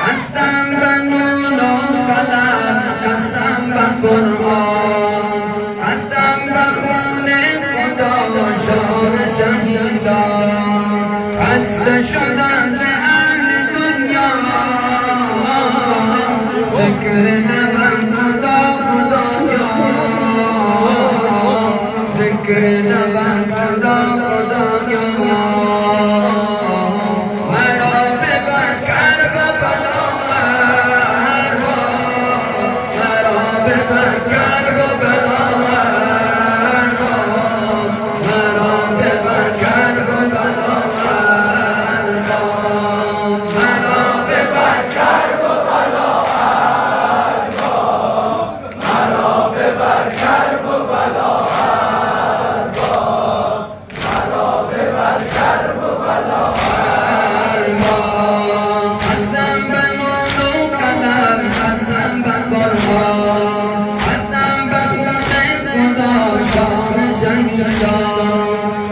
قسم به نون و قلم، قسم به قرآن، قسم به خون خدا شاه شهیدان. خسته شدم ز اهل دنیا، ذکر نبند خدا خدایا، ذکر نبند خدا خدایا.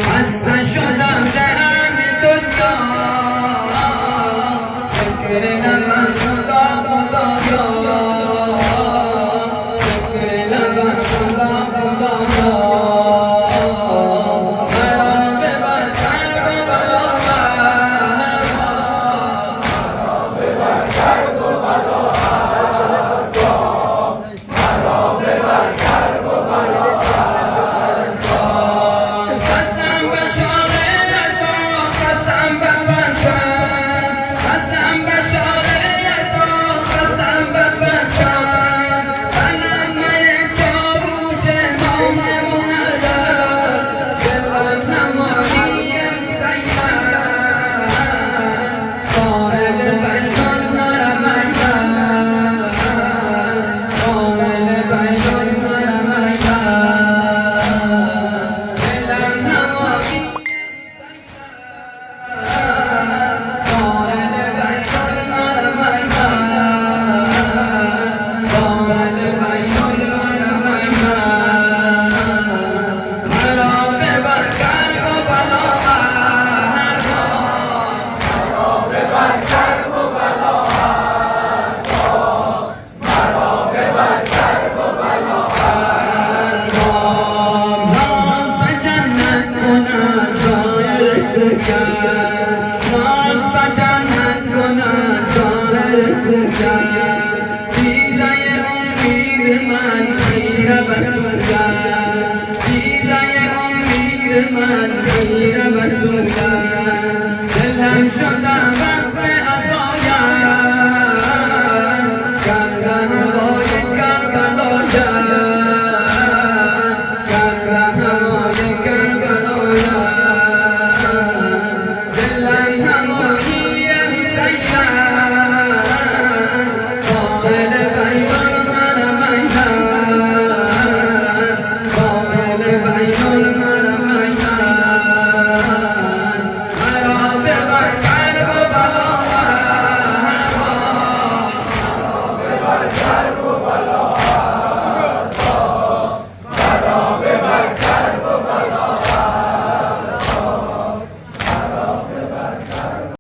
خسته شدم ز اهل دنیا، ذکر نبند خدا خدایا، ذکر نبند خدا خدایا. مرا ببر کرب و بلا، مرا ببر کرب و بلا، مرا ببر کرب و بلا. ناز با جنت کند ظاهر کرد، دیده امید من خیره بسوزد، دیده امید من